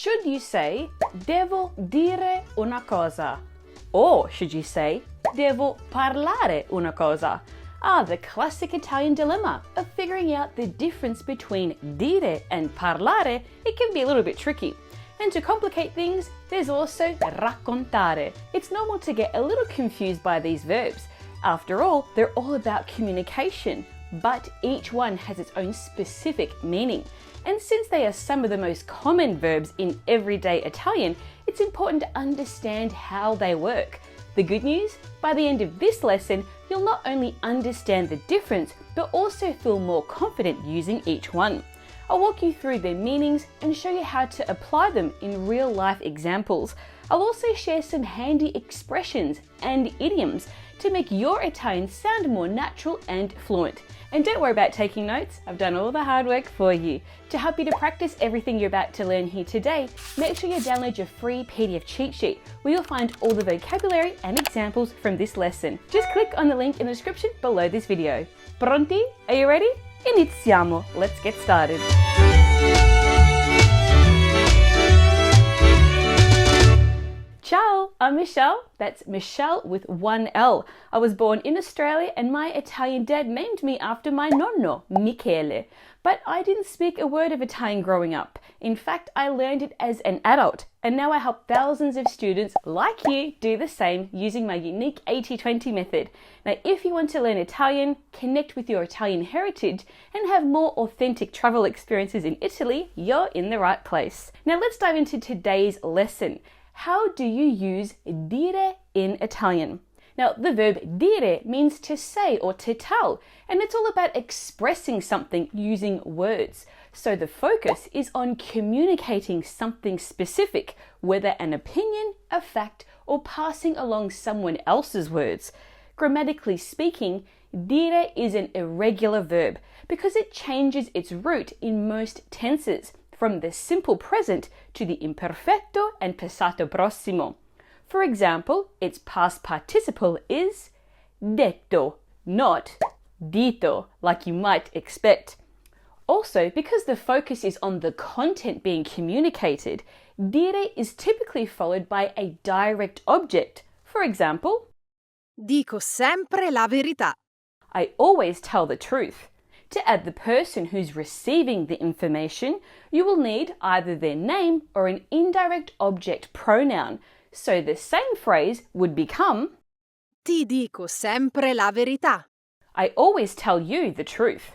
Should you say, devo dire una cosa? Or should you say, devo parlare una cosa? The classic Italian dilemma of figuring out the difference between dire and parlare. It can be a little bit tricky. And to complicate things, there's also raccontare. It's normal to get a little confused by these verbs. After all, they're all about communication, but each one has its own specific meaning. And since they are some of the most common verbs in everyday Italian, it's important to understand how they work. The good news? By the end of this lesson, you'll not only understand the difference, but also feel more confident using each one. I'll walk you through their meanings and show you how to apply them in real-life examples. I'll also share some handy expressions and idioms to make your Italian sound more natural and fluent. And don't worry about taking notes, I've done all the hard work for you. To help you to practice everything you're about to learn here today, make sure you download your free PDF cheat sheet where you'll find all the vocabulary and examples from this lesson. Just click on the link in the description below this video. Pronti? Are you ready? Iniziamo! Let's get started. Ciao, I'm Michelle. That's Michelle with one L. I was born in Australia and my Italian dad named me after my nonno, Michele. But I didn't speak a word of Italian growing up. In fact, I learned it as an adult. And now I help thousands of students like you do the same using my unique 80-20 method. Now, if you want to learn Italian, connect with your Italian heritage, and have more authentic travel experiences in Italy, you're in the right place. Now let's dive into today's lesson. How do you use dire in Italian? Now, the verb dire means to say or to tell, and it's all about expressing something using words. So the focus is on communicating something specific, whether an opinion, a fact, or passing along someone else's words. Grammatically speaking, dire is an irregular verb because it changes its root in most tenses, from the simple present to the imperfetto and passato prossimo. For example, its past participle is detto, not dito, like you might expect. Also, because the focus is on the content being communicated, dire is typically followed by a direct object. For example, dico sempre la verità. I always tell the truth. To add the person who's receiving the information, you will need either their name or an indirect object pronoun. So the same phrase would become Ti dico sempre la verità. I always tell you the truth.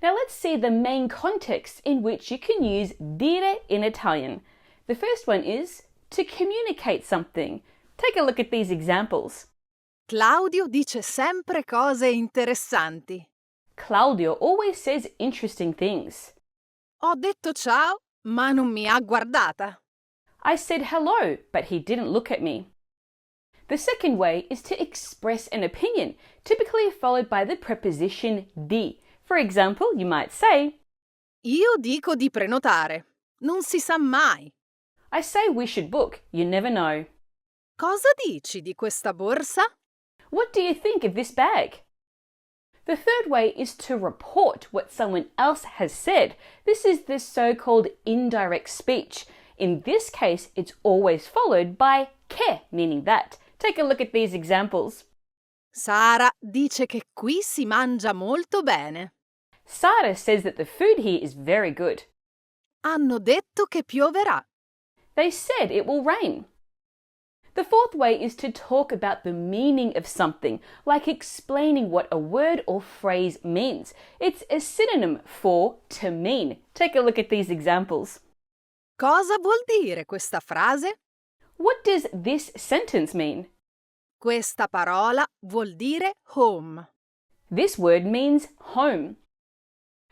Now let's see the main contexts in which you can use dire in Italian. The first one is to communicate something. Take a look at these examples. Claudio dice sempre cose interessanti. Claudio always says interesting things. Ho detto ciao, ma non mi ha guardata. I said hello, but he didn't look at me. The second way is to express an opinion, typically followed by the preposition di. For example, you might say, Io dico di prenotare. Non si sa mai. I say we should book. You never know. Cosa dici di questa borsa? What do you think of this bag? The third way is to report what someone else has said. This is the so-called indirect speech. In this case, it's always followed by che, meaning that. Take a look at these examples. Sara dice che qui si mangia molto bene. Sara says that the food here is very good. Hanno detto che pioverà. They said it will rain. The fourth way is to talk about the meaning of something, like explaining what a word or phrase means. It's a synonym for to mean. Take a look at these examples. Cosa vuol dire questa frase? What does this sentence mean? Questa parola vuol dire home. This word means home.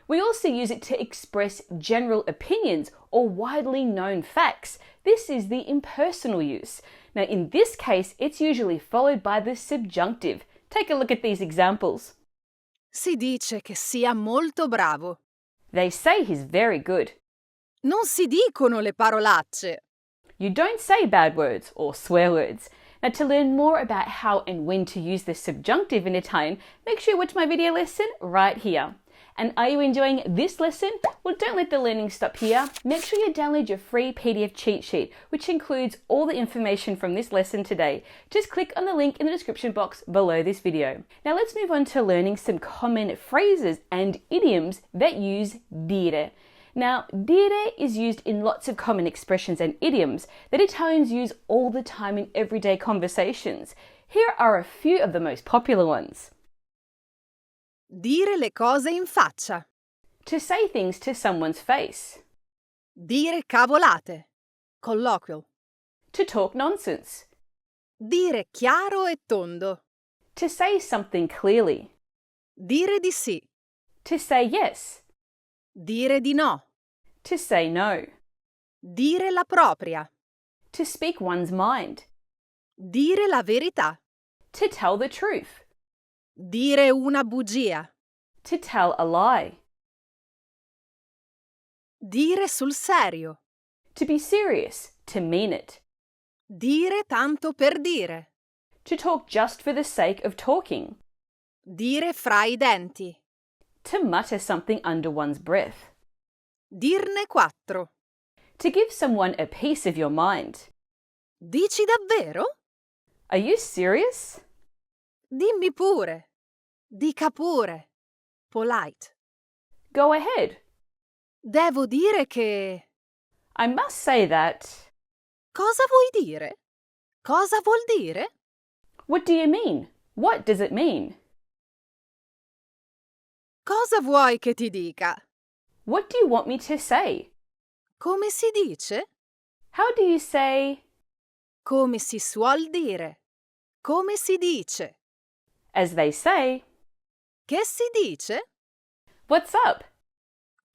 We also use it to express general opinions or widely known facts. This is the impersonal use. Now, in this case, it's usually followed by the subjunctive. Take a look at these examples. Si dice che sia molto bravo. They say he's very good. Non si dicono le parolacce. You don't say bad words or swear words. Now, to learn more about how and when to use the subjunctive in Italian, make sure you watch my video lesson right here. And are you enjoying this lesson? Well, don't let the learning stop here. Make sure you download your free PDF cheat sheet, which includes all the information from this lesson today. Just click on the link in the description box below this video. Now let's move on to learning some common phrases and idioms that use dire. Now, dire is used in lots of common expressions and idioms that Italians use all the time in everyday conversations. Here are a few of the most popular ones. Dire le cose in faccia. To say things to someone's face. Dire cavolate. Colloquial. To talk nonsense. Dire chiaro e tondo. To say something clearly. Dire di sì. To say yes. Dire di no. To say no. Dire la propria. To speak one's mind. Dire la verità. To tell the truth. Dire una bugia. To tell a lie. Dire sul serio. To be serious, to mean it. Dire tanto per dire. To talk just for the sake of talking. Dire fra i denti. To mutter something under one's breath. Dirne quattro. To give someone a piece of your mind. Dici davvero? Are you serious? Dimmi pure. Dica pure. Polite. Go ahead. Devo dire che... I must say that. Cosa vuoi dire? Cosa vuol dire? What do you mean? What does it mean? Cosa vuoi che ti dica? What do you want me to say? Come si dice? How do you say? Come si suol dire? Come si dice? As they say. Che si dice? What's up?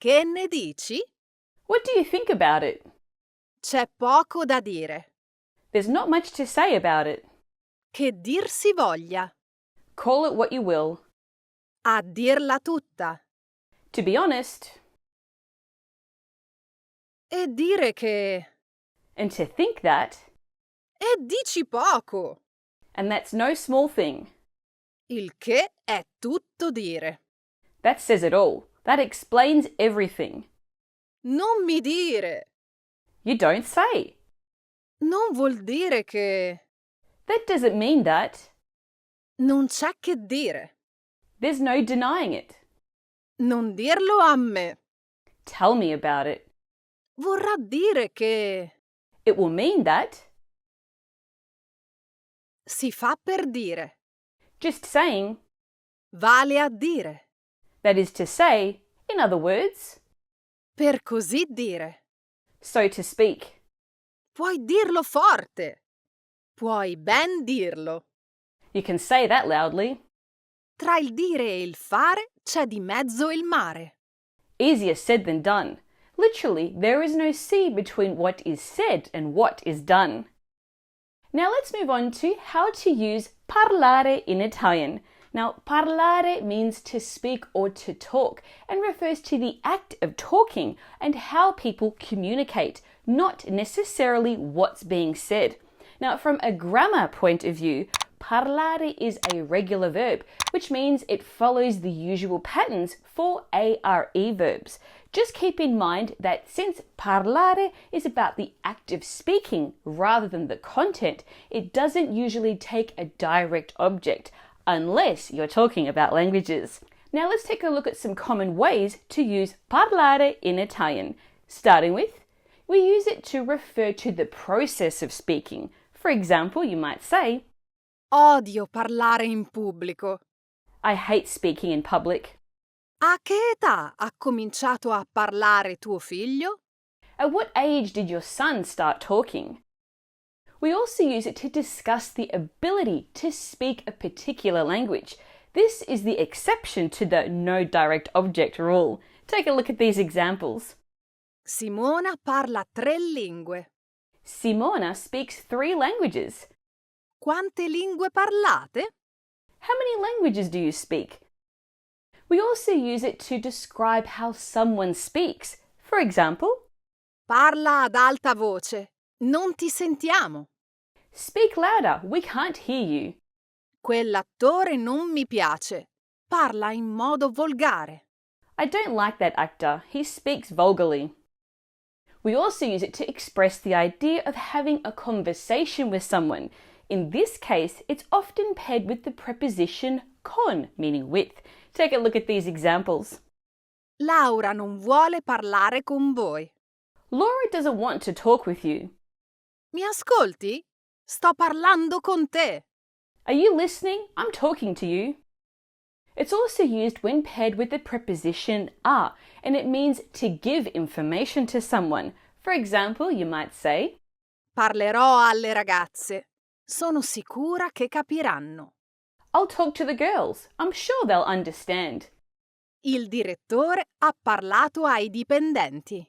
Che ne dici? What do you think about it? C'è poco da dire. There's not much to say about it. Che dir si voglia. Call it what you will. A dirla tutta. To be honest. E dire che... And to think that. E dici poco. And that's no small thing. Il che è tutto dire. That says it all. That explains everything. Non mi dire. You don't say. Non vuol dire che... That doesn't mean that. Non c'è che dire. There's no denying it. Non dirlo a me. Tell me about it. Vorrà dire che... It will mean that. Si fa per dire. Just saying. Vale a dire. That is to say, in other words. Per così dire. So to speak. Puoi dirlo forte. Puoi ben dirlo. You can say that loudly. Tra il dire e il fare c'è di mezzo il mare. Easier said than done. Literally, there is no sea between what is said and what is done. Now let's move on to how to use parlare in Italian. Now, parlare means to speak or to talk and refers to the act of talking and how people communicate, not necessarily what's being said. Now, from a grammar point of view, parlare is a regular verb, which means it follows the usual patterns for ARE verbs. Just keep in mind that since parlare is about the act of speaking rather than the content, it doesn't usually take a direct object, unless you're talking about languages. Now let's take a look at some common ways to use parlare in Italian. Starting with, we use it to refer to the process of speaking. For example, you might say, Odio parlare in pubblico. I hate speaking in public. A che età ha cominciato a parlare tuo figlio? At what age did your son start talking? We also use it to discuss the ability to speak a particular language. This is the exception to the no direct object rule. Take a look at these examples. Simona parla 3 lingue. Simona speaks 3 languages. Quante lingue parlate? How many languages do you speak? We also use it to describe how someone speaks. For example, Parla ad alta voce. Non ti sentiamo. speak louder, we can't hear you. Quell'attore non mi piace. Parla in modo volgare. I don't like that actor. He speaks vulgarly. We also use it to express the idea of having a conversation with someone. In this case, it's often paired with the preposition con, meaning with. Take a look at these examples. Laura non vuole parlare con voi. Laura doesn't want to talk with you. Mi ascolti? Sto parlando con te. Are you listening? I'm talking to you. It's also used when paired with the preposition a, and it means to give information to someone. For example, you might say, Parlerò alle ragazze. Sono sicura che capiranno. I'll talk to the girls. I'm sure they'll understand. Il direttore ha parlato ai dipendenti.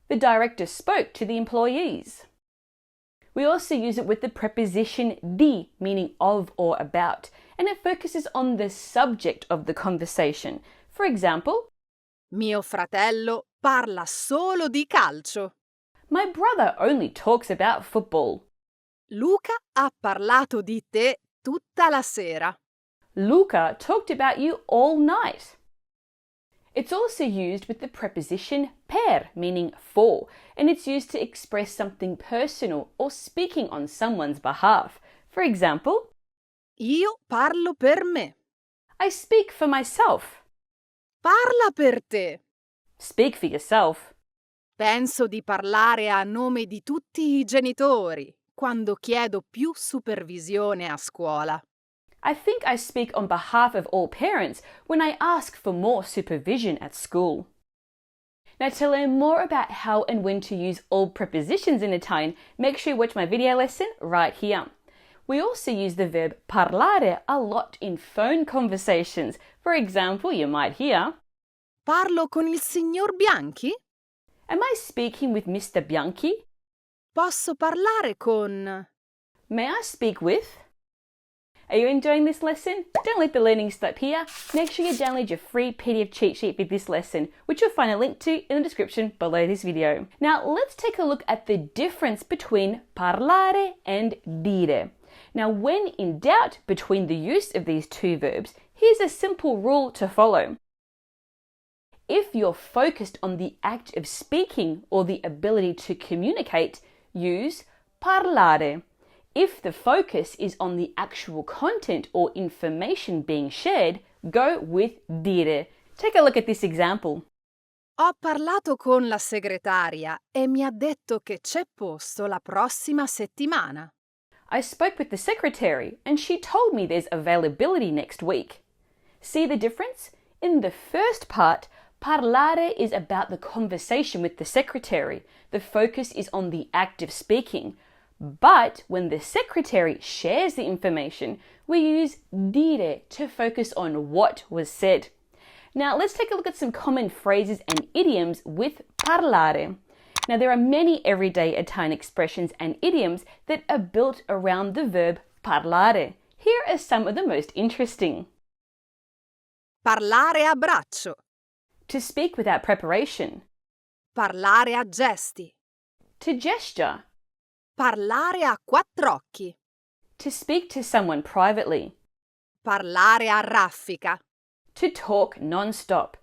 The director spoke to the employees. We also use it with the preposition di, meaning of or about, and it focuses on the subject of the conversation. For example, Mio fratello parla solo di calcio. my brother only talks about football. Luca ha parlato di te tutta la sera. Luca talked about you all night. It's also used with the preposition per, meaning for, and it's used to express something personal or speaking on someone's behalf. For example, Io parlo per me. I speak for myself. Parla per te. Speak for yourself. Penso di parlare a nome di tutti i genitori quando chiedo più supervisione a scuola. I think I speak on behalf of all parents when I ask for more supervision at school. Now, to learn more about how and when to use all prepositions in Italian, make sure you watch my video lesson right here. We also use the verb parlare a lot in phone conversations. For example, you might hear, Parlo con il signor Bianchi? Am I speaking with Mr. Bianchi? Posso parlare con... May I speak with? Are you enjoying this lesson? Don't let the learning stop here. Make sure you download your free PDF cheat sheet for this lesson, which you'll find a link to in the description below this video. Now, let's take a look at the difference between parlare and dire. Now, when in doubt between the use of these two verbs, here's a simple rule to follow. If you're focused on the act of speaking or the ability to communicate, use parlare. If the focus is on the actual content or information being shared, go with dire. Take a look at this example. Ho parlato con la segretaria e mi ha detto che c'è posto la prossima settimana. I spoke with the secretary and she told me there's availability next week. See the difference? In the first part, parlare is about the conversation with the secretary. The focus is on the act of speaking. But when the secretary shares the information, we use dire to focus on what was said. Now let's take a look at some common phrases and idioms with parlare. Now there are many everyday Italian expressions and idioms that are built around the verb parlare. Here are some of the most interesting. Parlare a braccio. To speak without preparation. Parlare a gesti. To gesture. Parlare a quattr'occhi. To speak to someone privately. Parlare a raffica. To talk non-stop.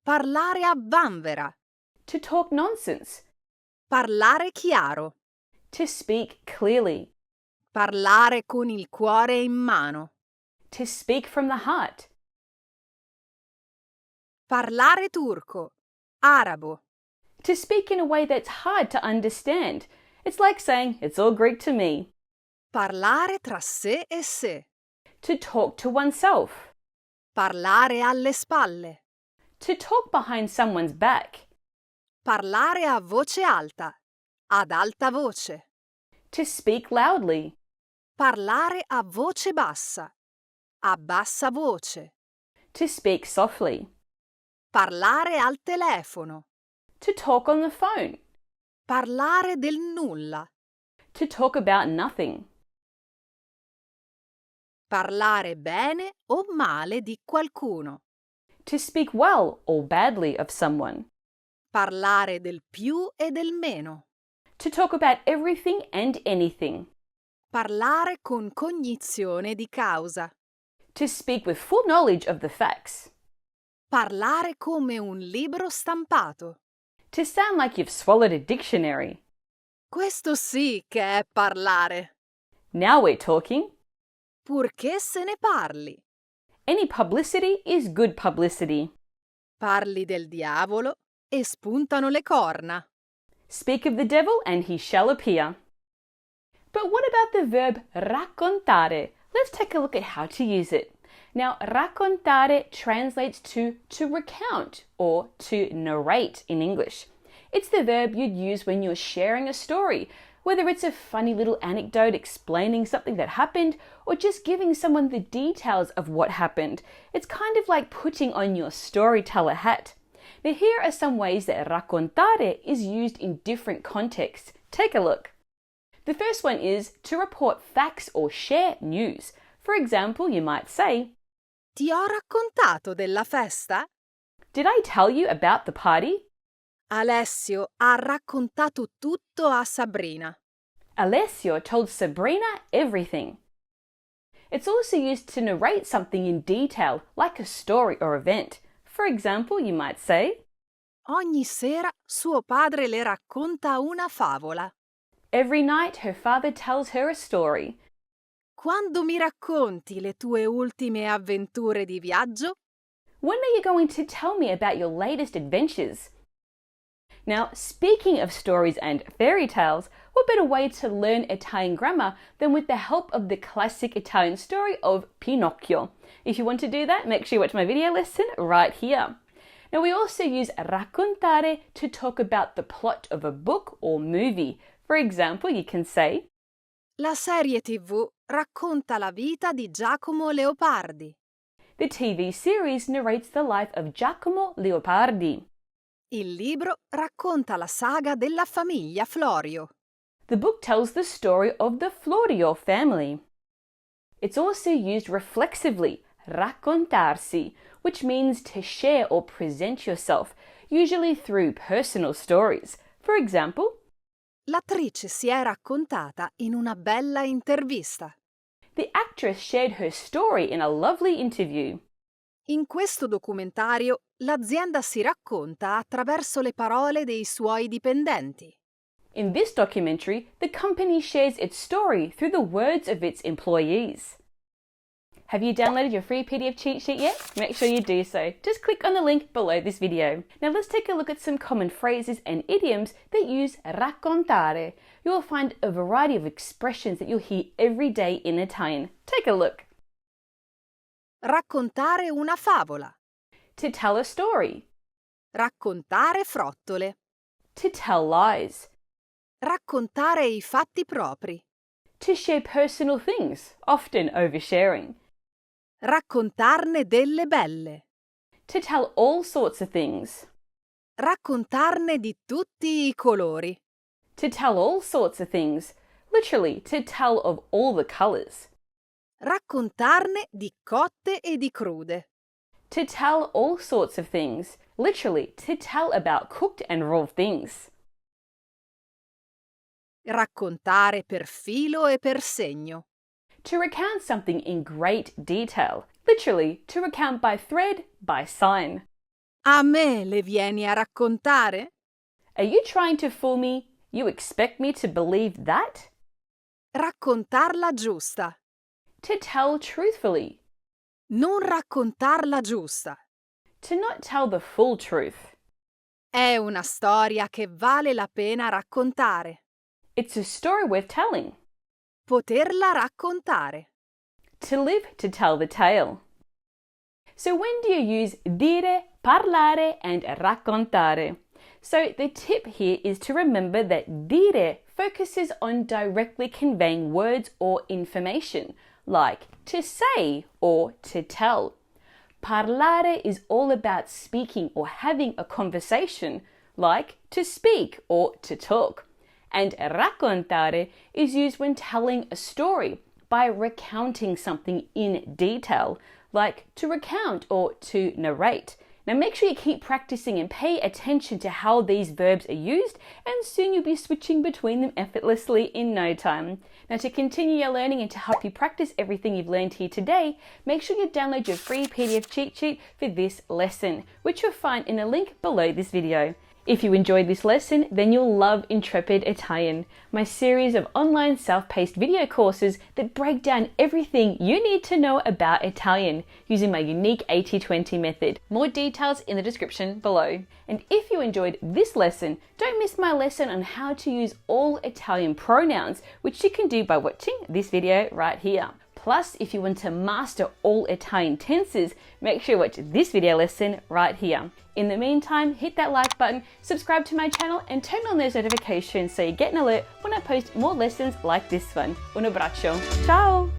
Parlare a vanvera. To talk nonsense. Parlare chiaro. To speak clearly. Parlare con il cuore in mano. To speak from the heart. Parlare turco. Arabo. To speak in a way that's hard to understand. It's like saying, it's all Greek to me. Parlare tra sé e sé. To talk to oneself. Parlare alle spalle. To talk behind someone's back. Parlare a voce alta. Ad alta voce. To speak loudly. Parlare a voce bassa. A bassa voce. To speak softly. Parlare al telefono. To talk on the phone. Parlare del nulla. To talk about nothing. Parlare bene o male di qualcuno. To speak well or badly of someone. Parlare del più e del meno. To talk about everything and anything. Parlare con cognizione di causa. To speak with full knowledge of the facts. Parlare come un libro stampato. To sound like you've swallowed a dictionary. Questo sì che è parlare. Now we're talking. Purché se ne parli. Any publicity is good publicity. Parli del diavolo e spuntano le corna. Speak of the devil and he shall appear. But what about the verb raccontare? Let's take a look at how to use it. Now, raccontare translates to recount or to narrate in English. It's the verb you'd use when you're sharing a story, whether it's a funny little anecdote explaining something that happened or just giving someone the details of what happened. It's kind of like putting on your storyteller hat. Now, here are some ways that raccontare is used in different contexts. Take a look. The first one is to report facts or share news. For example, you might say, Ti ho raccontato della festa? Did I tell you about the party? Alessio ha raccontato tutto a Sabrina. Alessio told Sabrina everything. It's also used to narrate something in detail, like a story or event. For example, you might say, Ogni sera suo padre le racconta una favola. Every night her father tells her a story. Quando mi racconti le tue ultime avventure di viaggio? When are you going to tell me about your latest adventures? Now, speaking of stories and fairy tales, what better way to learn Italian grammar than with the help of the classic Italian story of Pinocchio? If you want to do that, make sure you watch my video lesson right here. Now, we also use raccontare to talk about the plot of a book or movie. For example, you can say, La serie TV racconta la vita di Giacomo Leopardi. The TV series narrates the life of Giacomo Leopardi. Il libro racconta la saga della famiglia Florio. The book tells the story of the Florio family. It's also used reflexively, raccontarsi, which means to share or present yourself, usually through personal stories. For example, L'attrice si è raccontata in una bella intervista. the actress shared her story in a lovely interview. In questo documentario l'azienda si racconta attraverso le parole dei suoi dipendenti. In this documentary, the company shares its story through the words of its employees. Have you downloaded your free PDF cheat sheet yet? Make sure you do so. Just click on the link below this video. Now let's take a look at some common phrases and idioms that use raccontare. You will find a variety of expressions that you'll hear every day in Italian. Take a look. Raccontare una favola. To tell a story. Raccontare frottole. To tell lies. Raccontare i fatti propri. To share personal things, often oversharing. Raccontarne delle belle. To tell all sorts of things. Raccontarne di tutti I colori. To tell all sorts of things. Literally, to tell of all the colours. Raccontarne di cotte e di crude. To tell all sorts of things. Literally, to tell about cooked and raw things. Raccontare per filo e per segno. To recount something in great detail. Literally, to recount by thread, by sign. A me le vieni a raccontare? Are you trying to fool me? You expect me to believe that? Raccontarla giusta. To tell truthfully. Non raccontarla giusta. To not tell the full truth. È una storia che vale la pena raccontare. It's a story worth telling. Poterla raccontare. To live to tell the tale. So when do you use dire, parlare and raccontare? So the tip here is to remember that dire focuses on directly conveying words or information, like to say or to tell. Parlare is all about speaking or having a conversation, like to speak or to talk. And raccontare is used when telling a story by recounting something in detail, like to recount or to narrate. Now make sure you keep practicing and pay attention to how these verbs are used, and soon you'll be switching between them effortlessly in no time. Now to continue your learning and to help you practice everything you've learned here today, make sure you download your free PDF cheat sheet for this lesson, which you'll find in a link below this video. If you enjoyed this lesson, then you'll love Intrepid Italian, my series of online self-paced video courses that break down everything you need to know about Italian using my unique 80-20 method. More details in the description below. And if you enjoyed this lesson, don't miss my lesson on how to use all Italian pronouns, which you can do by watching this video right here. Plus, if you want to master all Italian tenses, make sure you watch this video lesson right here. In the meantime, hit that like button, subscribe to my channel, and turn on those notifications so you get an alert when I post more lessons like this one. Un abbraccio. Ciao!